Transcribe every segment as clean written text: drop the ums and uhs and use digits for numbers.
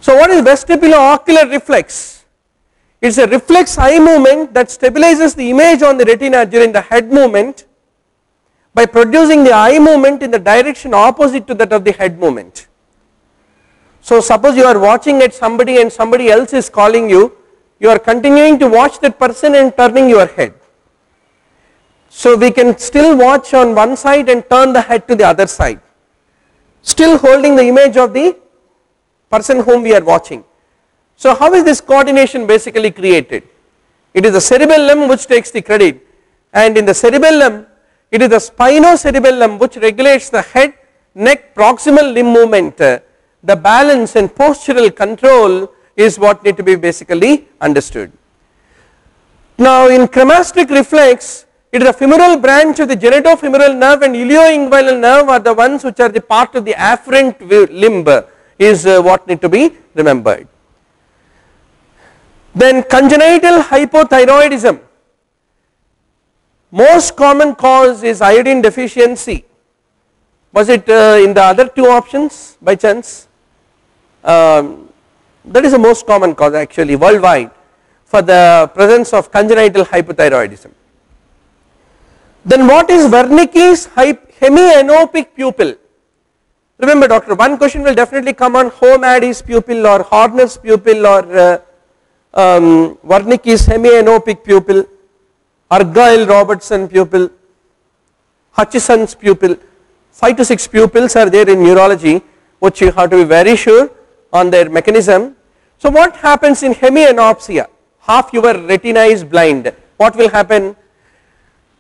So what is vestibulo-ocular reflex? It is a reflex eye movement that stabilizes the image on the retina during the head movement by producing the eye movement in the direction opposite to that of the head movement. So suppose you are watching at somebody and somebody else is calling you, you are continuing to watch that person and turning your head. So we can still watch on one side and turn the head to the other side, still holding the image of the person whom we are watching. So how is this coordination basically created? It is the cerebellum which takes the credit, and in the cerebellum it is the spinocerebellum which regulates the head, neck, proximal limb movement. The balance and postural control is what need to be basically understood. Now in cremasteric reflex, it is the femoral branch of the genitofemoral nerve and ilioinguinal nerve are the ones which are the part of the afferent limb is what need to be remembered. Then congenital hypothyroidism, most common cause is iodine deficiency. Was it in the other two options by chance? That is the most common cause actually worldwide for the presence of congenital hypothyroidism. Then what is Wernicke's hemianopic pupil? Remember doctor, one question will definitely come on Homad's pupil or Horner's pupil or Wernicke's hemianopic pupil, Argyll-Robertson pupil, Hutchison's pupil. 5 to 6 pupils are there in neurology which you have to be very sure on their mechanism. So what happens in hemianopsia? Half your retina is blind. What will happen?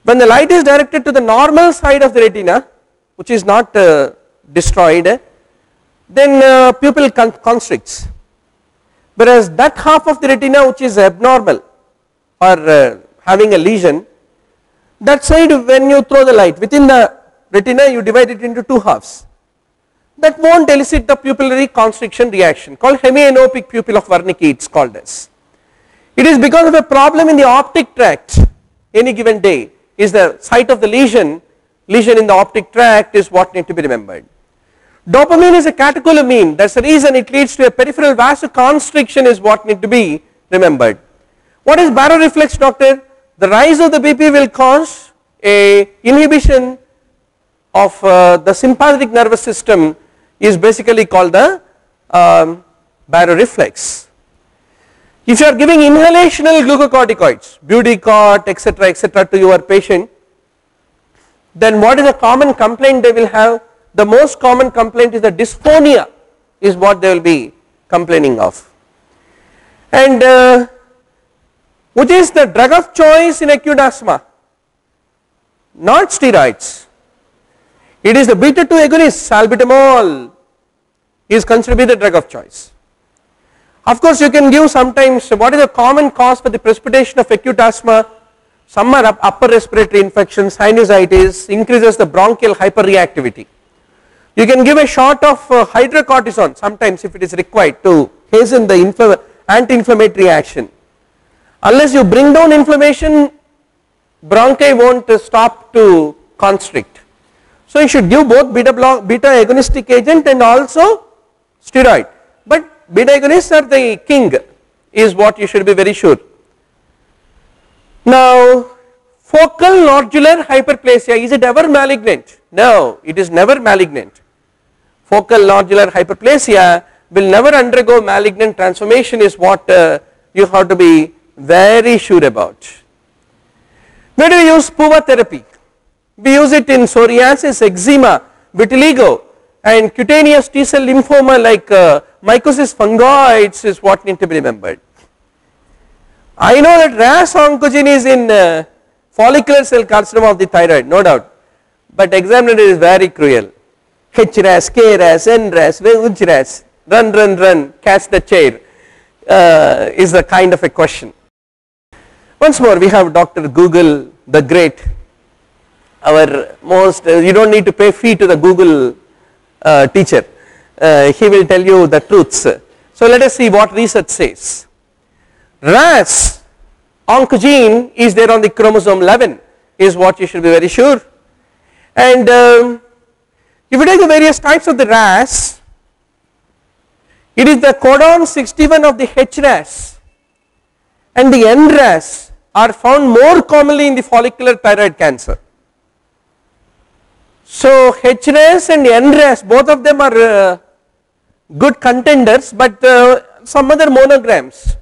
When the light is directed to the normal side of the retina, which is not destroyed, then pupil constricts, whereas that half of the retina which is abnormal or having a lesion, that side when you throw the light within the retina you divide it into two halves, that won't elicit the pupillary constriction reaction called hemianopic pupil of Wernicke it is called as. It is because of a problem in the optic tract any given day is the site of the lesion in the optic tract is what need to be remembered. Dopamine is a catecholamine, that is the reason it leads to a peripheral vasoconstriction is what need to be remembered. What is baroreflex doctor? The rise of the BP will cause a inhibition of the sympathetic nervous system is basically called the baroreflex. If you are giving inhalational glucocorticoids, Budecort etc. to your patient, then what is a common complaint they will have? The most common complaint is the dysphonia is what they will be complaining of. And which is the drug of choice in acute asthma? Not steroids. It is the beta 2 agonist, salbutamol is considered to be the drug of choice. Of course you can give sometimes what is the common cause for the precipitation of acute asthma? Some are upper respiratory infections, sinusitis, increases the bronchial hyperreactivity. You can give a shot of hydrocortisone sometimes if it is required to hasten the anti-inflammatory action. Unless you bring down inflammation, bronchi won't stop to constrict. So you should give both beta agonistic agent and also steroid, but beta agonists are the king is what you should be very sure. Now focal nodular hyperplasia, is it ever malignant? No, it is never malignant. Focal nodular hyperplasia will never undergo malignant transformation is what you have to be very sure about. Where do we use PUVA therapy? We use it in psoriasis, eczema, vitiligo and cutaneous T-cell lymphoma like mycosis fungoides is what need to be remembered. I know that RAS oncogene is in follicular cell carcinoma of the thyroid, no doubt, but examiner is very cruel. HRAS, KRAS, NRAS, VHRAS, run, catch the chair is the kind of a question. Once more we have Dr. Google the Great, our most, you don't need to pay fee to the Google teacher, he will tell you the truths. So let us see what research says. RAS oncogene is there on the chromosome 11 is what you should be very sure, and if you take the various types of the RAS, It is the codon 61 of the HRAS and the NRAS are found more commonly in the follicular thyroid cancer. So HRAS and NRAS, both of them are good contenders, but some other monograms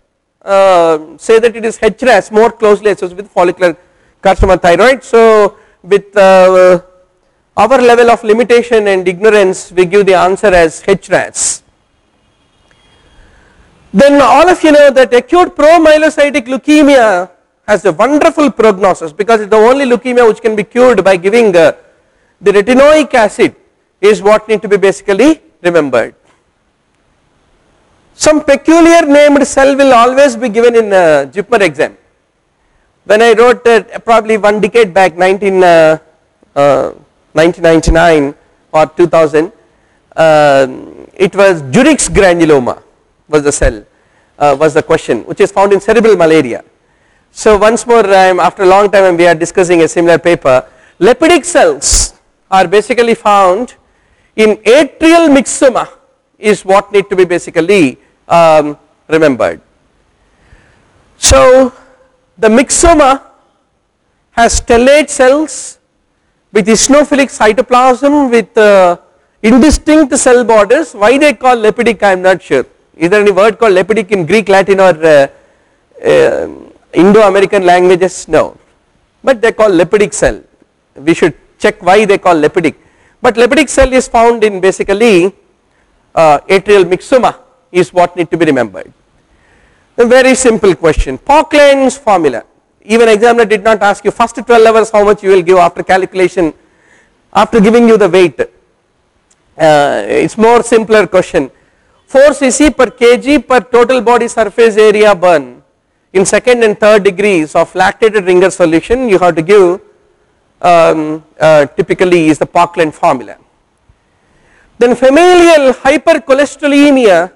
say that it is HRAS more closely associated with follicular carcinoma thyroid. So with our level of limitation and ignorance, we give the answer as HRAS. Then all of you know that acute promyelocytic leukemia has a wonderful prognosis because it is the only leukemia which can be cured by giving the retinoic acid is what need to be basically remembered. Some peculiar named cell will always be given in JIPMER exam. When I wrote probably one decade back, 1999 or 2000, it was Jurix granuloma was the cell, was the question, which is found in cerebral malaria. So once more, after a long time we are discussing a similar paper. Lipidic cells are basically found in atrial myxoma is what need to be basically remembered. So the myxoma has stellate cells with eosinophilic cytoplasm with indistinct cell borders. Why they call lipidic, I am not sure. Is there any word called lipidic in Greek, Latin or Indo-American languages? No, but they call lipidic cell. We should check why they call lipidic. But lipidic cell is found in basically atrial myxoma is what need to be remembered. A very simple question, Pockland's formula. Even examiner did not ask you first 12 hours how much you will give after calculation, after giving you the weight. It's more simpler question. 4 cc per kg per total body surface area burn in second and third degrees of lactated Ringer solution, you have to give typically is the Pockland formula. Then familial hypercholesterolemia,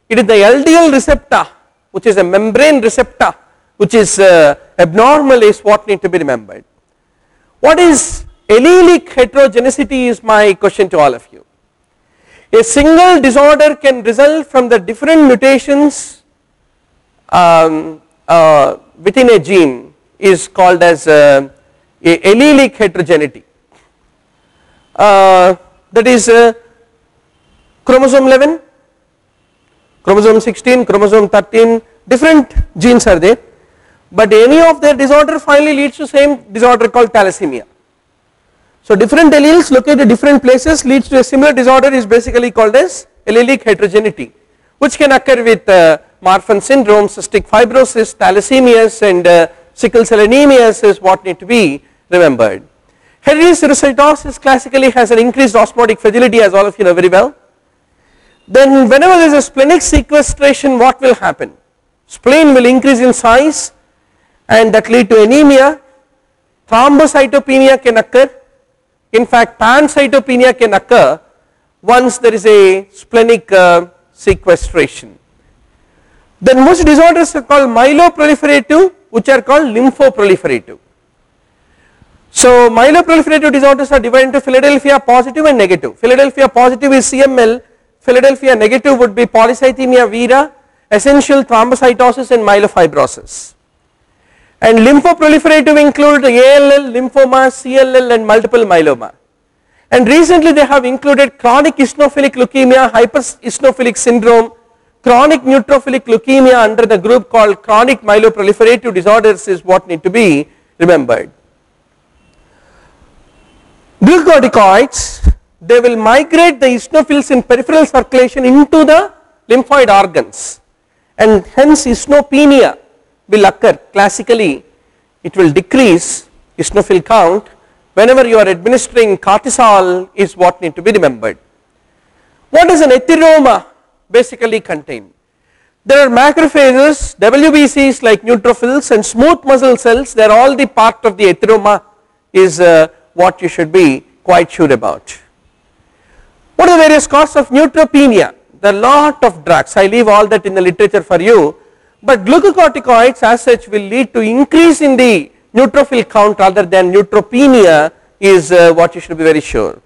it is the LDL receptor which is a membrane receptor which is abnormal is what need to be remembered. What is allelic heterogeneity is my question to all of you. A single disorder can result from the different mutations within a gene is called as a allelic heterogeneity. That is chromosome 11, chromosome 16, chromosome 13, different genes are there, but any of their disorder finally leads to same disorder called thalassemia. So different alleles located at different places leads to a similar disorder is basically called as allelic heterogeneity, which can occur with Marfan syndrome, cystic fibrosis, thalassemias and sickle cell anemias is what need to be remembered. Hereditary cytosis classically has an increased osmotic fragility, as all of you know very well. Then whenever there is a splenic sequestration, what will happen? Spleen will increase in size and that lead to anemia. Thrombocytopenia can occur. In fact, pancytopenia can occur once there is a splenic sequestration. Then most disorders are called myeloproliferative, which are called lymphoproliferative. So myeloproliferative disorders are divided into Philadelphia positive and negative. Philadelphia positive is CML, Philadelphia negative would be polycythemia vera, essential thrombocytosis and myelofibrosis. And lymphoproliferative include ALL, lymphoma, CLL and multiple myeloma. And recently they have included chronic eosinophilic leukemia, hypereosinophilic syndrome, chronic neutrophilic leukemia under the group called chronic myeloproliferative disorders is what need to be remembered. Glucocorticoids, they will migrate the eosinophils in peripheral circulation into the lymphoid organs and hence eosinopenia will occur. Classically it will decrease eosinophil count whenever you are administering cortisol is what need to be remembered. What does an ethyroma basically contain? There are macrophages, WBCs like neutrophils and smooth muscle cells, they are all the part of the ethyroma is what you should be quite sure about. What are the various causes of neutropenia? There are lot of drugs, I leave all that in the literature for you, but glucocorticoids as such will lead to increase in the neutrophil count rather than neutropenia is what you should be very sure.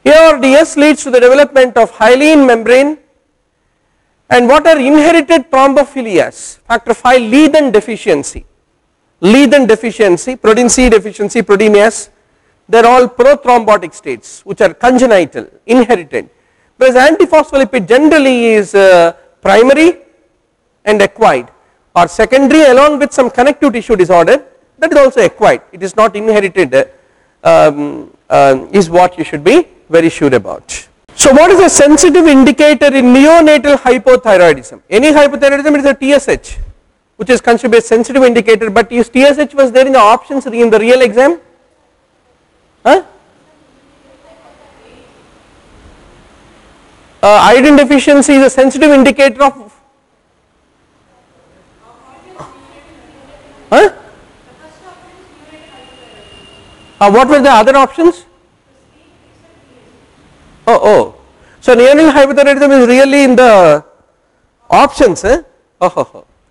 ARDS leads to the development of hyaline membrane And what are inherited thrombophilias? Factor V, Leiden deficiency. Leiden deficiency, protein C deficiency, protein S, they are all prothrombotic states which are congenital, inherited. Whereas antiphospholipid generally is primary and acquired, or secondary along with some connective tissue disorder, that is also acquired, it is not inherited, is what you should be very sure about. So what is a sensitive indicator in neonatal hypothyroidism? Any hypothyroidism is a TSH, which is considered a sensitive indicator, but is TSH was there in the options in the real exam? Huh? Iodine deficiency is a sensitive indicator of, huh? What were the other options? Oh, so neonatal hypothyroidism is really in the options, eh?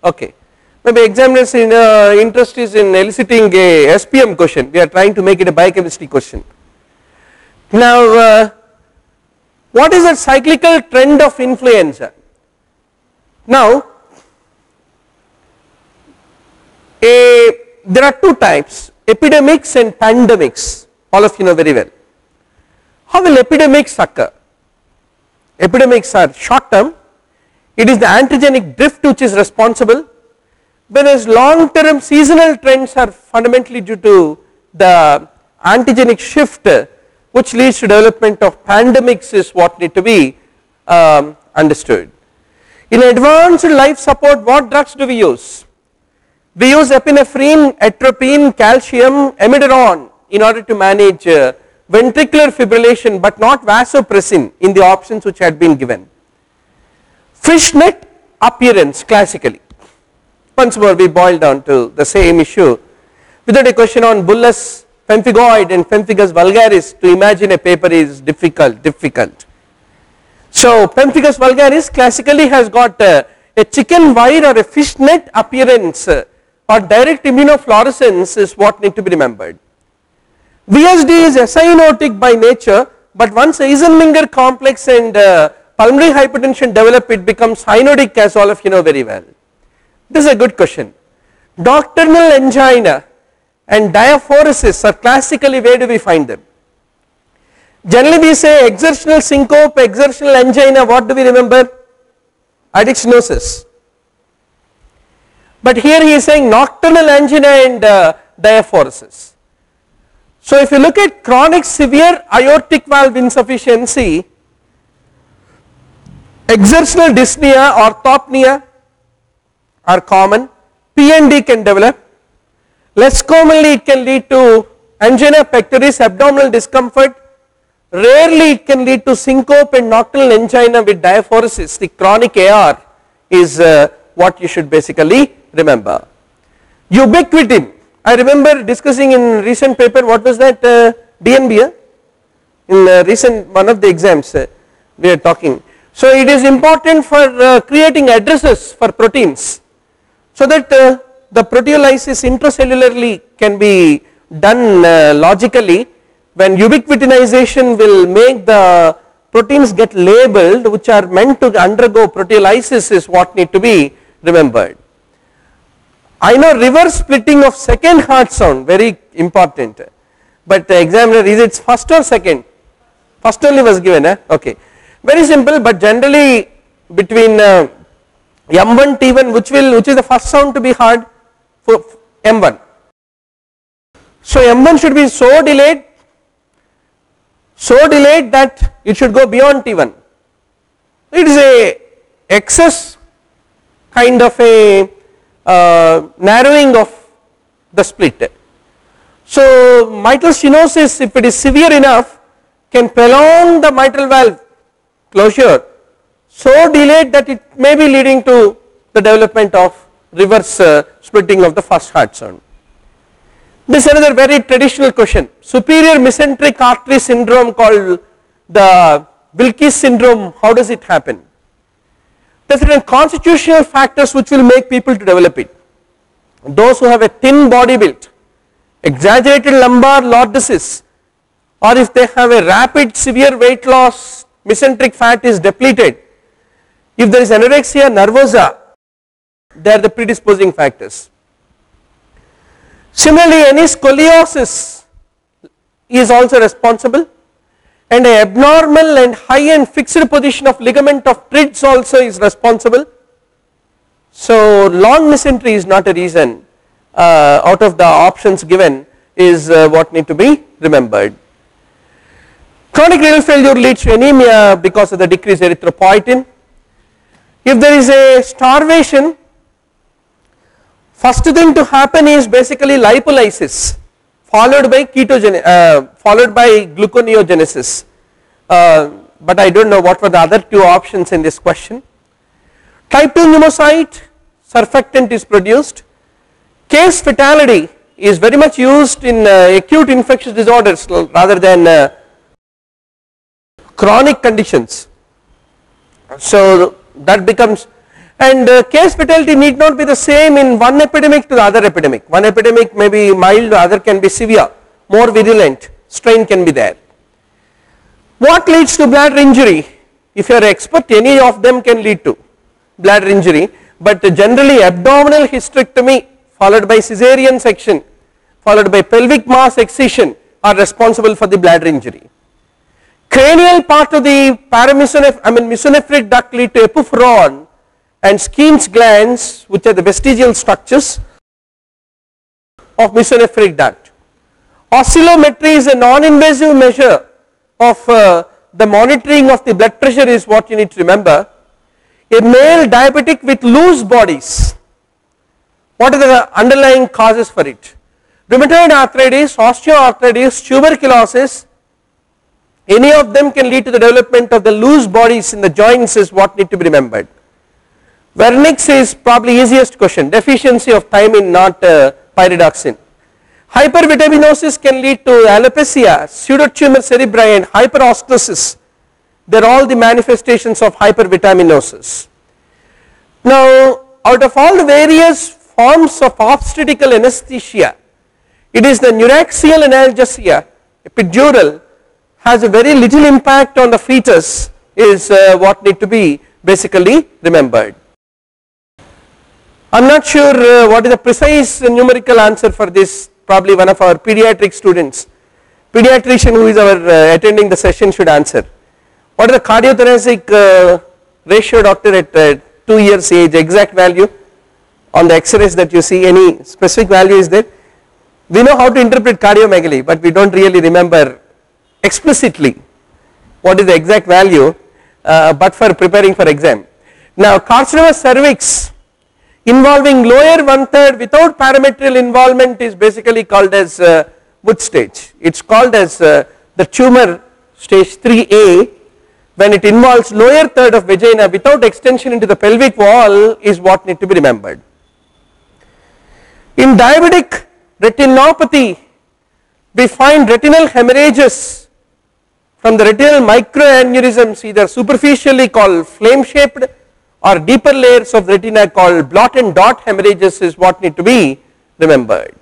Okay. Maybe examiner's interest is in eliciting a SPM question. We are trying to make it a biochemistry question. Now, what is the cyclical trend of influenza? Now, there are two types, epidemics and pandemics, all of you know very well. How will epidemics occur? Epidemics are short term, it is the antigenic drift which is responsible, whereas long term seasonal trends are fundamentally due to the antigenic shift which leads to development of pandemics is what need to be understood. In advanced life support, what drugs do we use? We use epinephrine, atropine, calcium, amiodarone in order to manage ventricular fibrillation, but not vasopressin in the options which had been given. Fishnet appearance classically. Once more we boil down to the same issue. Without a question on bullous pemphigoid and pemphigus vulgaris, to imagine a paper is difficult. So pemphigus vulgaris classically has got a chicken wire or a fishnet appearance or direct immunofluorescence is what need to be remembered. VSD is cyanotic by nature, but once Eisenmenger complex and pulmonary hypertension develop, it becomes cyanotic, as all of you know very well. This is a good question. Nocturnal angina and diaphoresis are classically, where do we find them? Generally we say exertional syncope, exertional angina, what do we remember? Addicts stenosis. But here he is saying nocturnal angina and diaphoresis. So if you look at chronic severe aortic valve insufficiency, exertional dyspnea or orthopnea are common, PND can develop, less commonly it can lead to angina pectoris, abdominal discomfort, rarely it can lead to syncope and nocturnal angina with diaphoresis. The chronic AR is what you should basically remember. Ubiquitin, I remember discussing in recent paper, what was that, DNB, in recent one of the exams we are talking. So it is important for creating addresses for proteins, so that the proteolysis intracellularly can be done logically, when ubiquitinization will make the proteins get labeled which are meant to undergo proteolysis is what need to be remembered. I know reverse splitting of second heart sound, very important, but the examiner, is it first or second? First only was given, okay. Very simple, but generally between M1 T1, which is the first sound to be heard? For M1. So M1 should be so delayed that it should go beyond T1. It is a excess kind of a narrowing of the split. So mitral stenosis, if it is severe enough, can prolong the mitral valve closure so delayed that it may be leading to the development of reverse splitting of the first heart sound. This is another very traditional question, superior mesenteric artery syndrome called the Wilkes syndrome, how does it happen? There are certain constitutional factors which will make people to develop it. Those who have a thin body build, exaggerated lumbar lordosis, or if they have a rapid severe weight loss, mesenteric fat is depleted, If there is anorexia nervosa, they are the predisposing factors. Similarly, any scoliosis is also responsible, and an abnormal and high and fixed position of ligament of Pridge also is responsible. So long mesentery is not a reason out of the options given is what need to be remembered. Chronic renal failure leads to anemia because of the decreased erythropoietin. If there is a starvation, first thing to happen is basically lipolysis followed by followed by gluconeogenesis, but I don't know what were the other two options in this question. Type 2 pneumocyte surfactant is produced. Case fatality is very much used in acute infectious disorders rather than chronic conditions. So that becomes, and case fatality need not be the same in one epidemic to the other epidemic. One epidemic may be mild, the other can be severe, more virulent strain can be there. What leads to bladder injury? If you are expert, any of them can lead to bladder injury, but generally abdominal hysterectomy followed by caesarean section followed by pelvic mass excision are responsible for the bladder injury. Cranial part of the mesonephric duct lead to epiphoron and Skene's glands, which are the vestigial structures of mesonephric duct. Oscillometry is a non-invasive measure of the monitoring of the blood pressure is what you need to remember. A male diabetic with loose bodies, what are the underlying causes for it? Rheumatoid arthritis, osteoarthritis, tuberculosis, any of them can lead to the development of the loose bodies in the joints is what need to be remembered. Vernix is probably easiest question, deficiency of thiamine, not pyridoxine. Hypervitaminosis can lead to alopecia, pseudotumor cerebri and hyperostosis. They are all the manifestations of hypervitaminosis. Now out of all the various forms of obstetrical anesthesia, it is the neuraxial analgesia, epidural, has a very little impact on the fetus is what need to be basically remembered. I am not sure what is the precise numerical answer for this, probably one of our pediatric students, pediatrician who is our attending the session should answer. What is the cardiothoracic ratio, doctor, at 2 years age, exact value on the x-rays that you see, any specific value is there? We know how to interpret cardiomegaly, but we do not really remember explicitly what is the exact value, but for preparing for exam. Now carcinoma cervix involving lower 1/3 without parametrial involvement is basically called as which stage? It is called as the tumor stage 3A. When it involves lower third of vagina without extension into the pelvic wall is what need to be remembered. In diabetic retinopathy, we find retinal hemorrhages from the retinal microaneurysms, either superficially called flame shaped or deeper layers of retina called blot and dot hemorrhages is what need to be remembered.